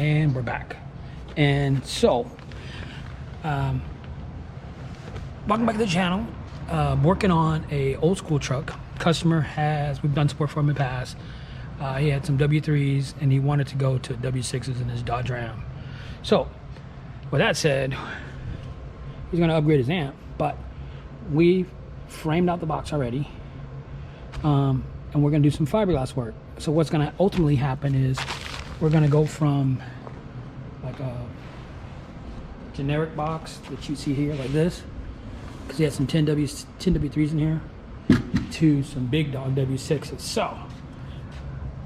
And we're back. And so, welcome back to the channel. Working on a old school truck. We've done support for him in the past. He had some W3s and he wanted to go to W6s in his Dodge Ram. So, with that said, he's gonna upgrade his amp, but we framed out the box already. And we're gonna do some fiberglass work. So what's gonna ultimately happen is we're gonna go from like a generic box that you see here like this, because he has some 10 W3s in here, to some big dog W6s. So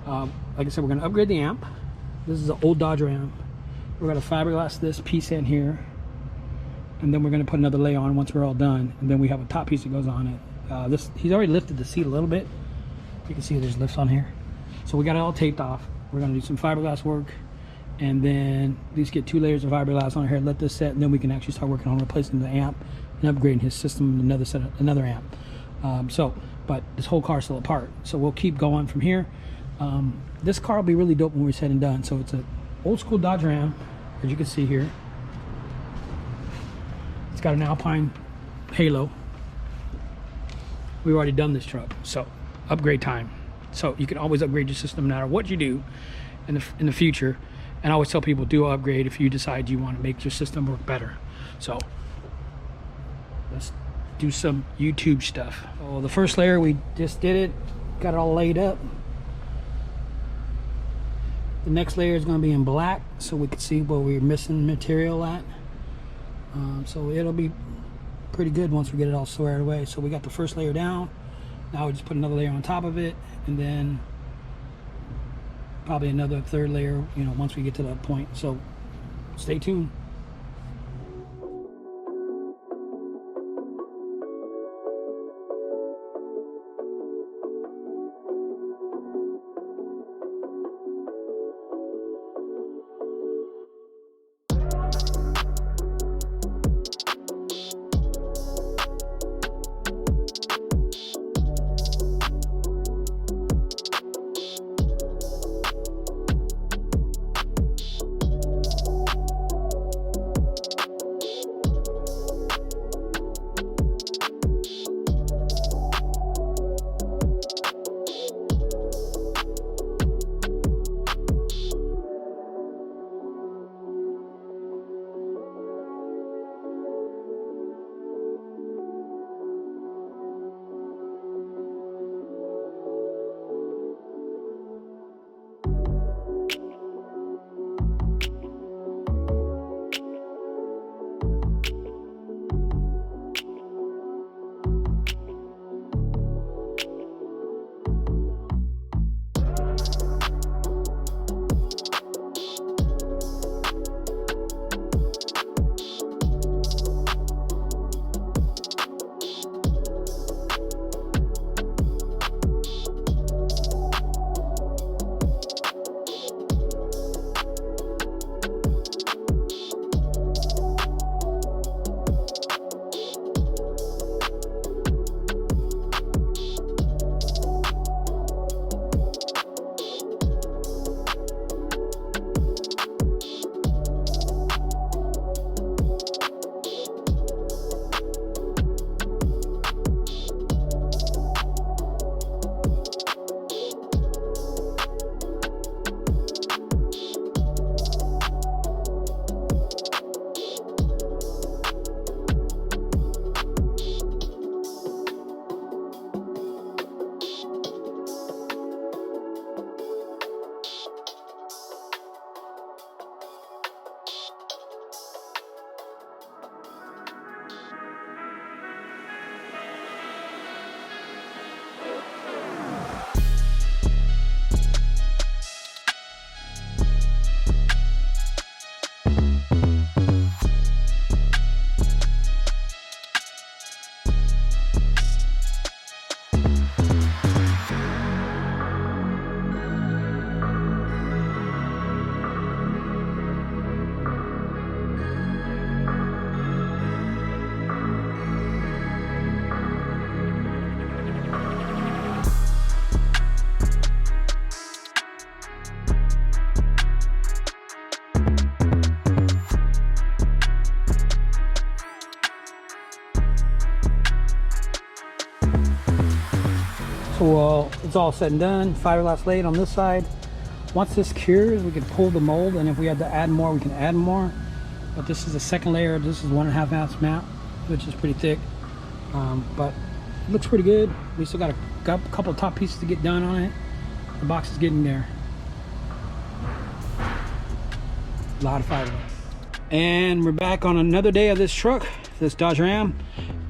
like I said, we're gonna upgrade the amp. This is an old Dodge Ram. We're gonna fiberglass this piece in here, and then we're gonna put another layer on once we're all done, and then we have a top piece that goes on it. He's already lifted the seat a little bit. You can see there's lifts on here. So we got it all taped off. We're gonna do some fiberglass work, and then at least get 2 layers of fiberglass on here, let this set, and then we can actually start working on replacing the amp and upgrading his system with another amp. But this whole car's still apart. So we'll keep going from here. This car will be really dope when we're said and done. So it's an old school Dodge Ram, as you can see here. It's got an Alpine halo. We've already done this truck, so upgrade time. So you can always upgrade your system no matter what you do in the future. And I always tell people, do upgrade if you decide you want to make your system work better. So let's do some YouTube stuff. So the first layer, we just did it, got it all laid up. The next layer is going to be in black, so we can see where we're missing material at. So it'll be pretty good once we get it all squared away. So we got the first layer down. Now we just put another layer on top of it, and then probably another third layer, once we get to that point. So stay tuned. So it's all said and done. Fiberglass laid on this side. Once this cures, we can pull the mold, and if we had to add more, we can add more. But this is the second layer. This is 1.5 ounce mat, which is pretty thick, but it looks pretty good. We still got a couple of top pieces to get done on it. The box is getting there. A lot of fiberglass. And we're back on another day of this truck, this Dodge Ram.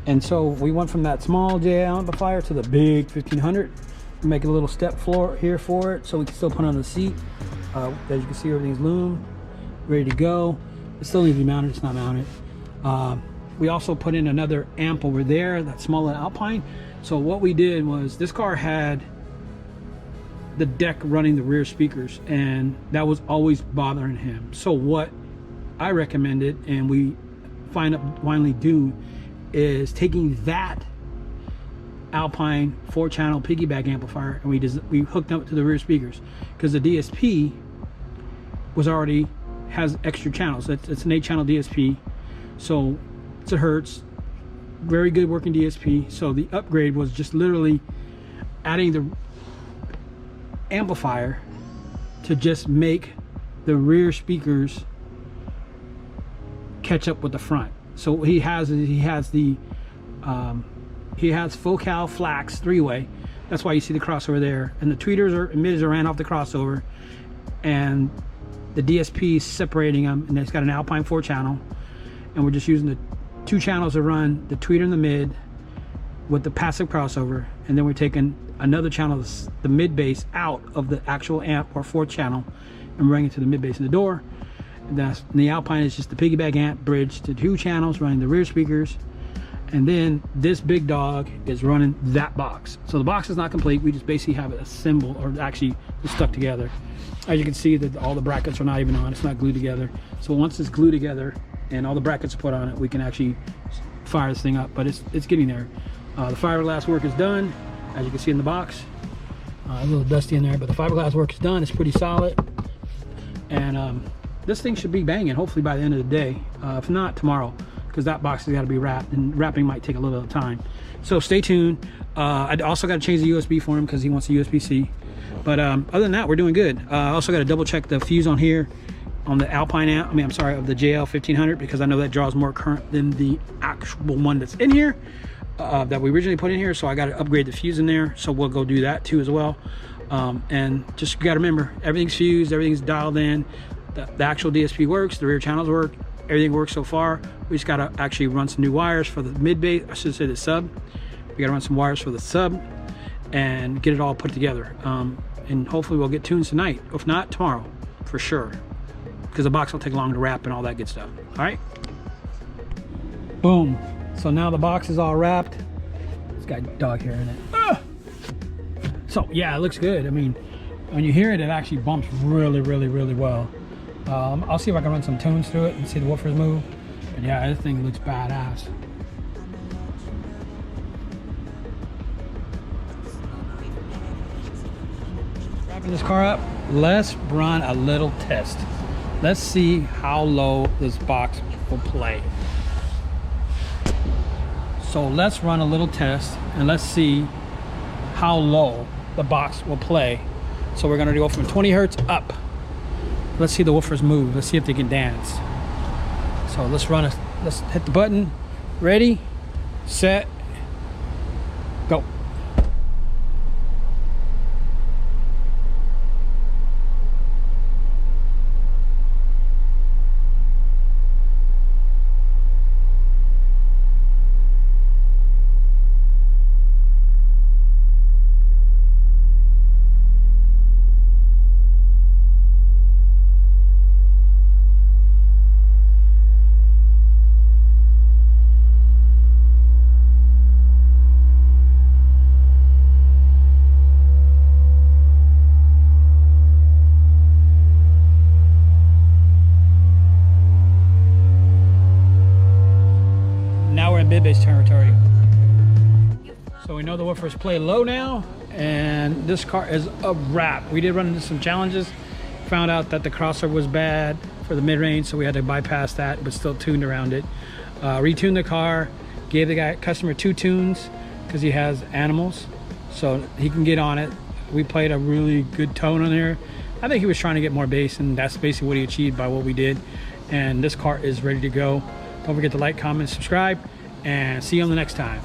And so we went from that small J amplifier to the big 1500. Make a little step floor here for it so we can still put it on the seat. As you can see, everything's loomed, ready to go. It still needs to be mounted, it's not mounted. We also put in another amp over there, that small little Alpine. So what we did was, this car had the deck running the rear speakers, and that was always bothering him. So what I recommended, and we finally do, is taking that Alpine 4-channel piggyback amplifier, and we hooked up to the rear speakers, because the DSP has extra channels. It's an 8-channel DSP, so it's a Hertz, very good working DSP. So the upgrade was just literally adding the amplifier to just make the rear speakers catch up with the front. So he has Focal Flax 3-way. That's why you see the crossover there, and the tweeters or emitters are ran off the crossover, and the DSP is separating them, and it's got an Alpine 4-channel, and we're just using the 2 channels to run the tweeter in the mid with the passive crossover, and then we're taking another channel, the mid bass, out of the actual amp or 4th channel and bringing it to the mid bass in the door. And the Alpine is just the piggyback amp bridge to 2 channels running the rear speakers. And then this big dog is running that box. So the box is not complete. We just basically have it assembled, or actually it's stuck together. As you can see, that all the brackets are not even on. It's not glued together. So once it's glued together and all the brackets are put on it, we can actually fire this thing up. But it's getting there. The fiberglass work is done, as you can see in the box. A little dusty in there, but the fiberglass work is done. It's pretty solid. And this thing should be banging hopefully by the end of the day. If not, tomorrow, because that box has got to be wrapped, and wrapping might take a little bit of time. So stay tuned. I also got to change the USB for him because he wants a USB-C. But other than that, we're doing good. I also got to double check the fuse on here on the Alpine amp. Of the JL 1500, because I know that draws more current than the actual one that's in here, that we originally put in here. So I got to upgrade the fuse in there. So we'll go do that too as well. And just got to remember, everything's fused, everything's dialed in. The actual DSP works, the rear channels work, everything works so far. We just got to actually run some new wires for the mid bass, I should say the sub. We got to run some wires for the sub and get it all put together. And hopefully we'll get tunes tonight. If not, tomorrow for sure, because the box will take long to wrap and all that good stuff. All right, boom. So now the box is all wrapped. It's got a dog hair in it. So yeah, it looks good. I mean, when you hear it, it actually bumps really, really, really well. I'll see if I can run some tunes through it and see the woofers move. But yeah, this thing looks badass. Wrapping this car up, let's run a little test. Let's see how low this box will play. So let's run a little test and let's see how low the box will play. So we're gonna go from 20 Hertz up. Let's see the woofers move. Let's see if they can dance. So let's hit the button. Ready, set, go. Mid-bass territory. So we know the woofers play low now, and this car is a wrap. We did run into some challenges, found out that the crossover was bad for the mid-range, so we had to bypass that, but still tuned around it. Retuned the car, gave the customer 2 tunes because he has animals, so he can get on it. We played a really good tone on there. I think he was trying to get more bass, and that's basically what he achieved by what we did. And this car is ready to go. Don't forget to like, comment, subscribe, and see you on the next time.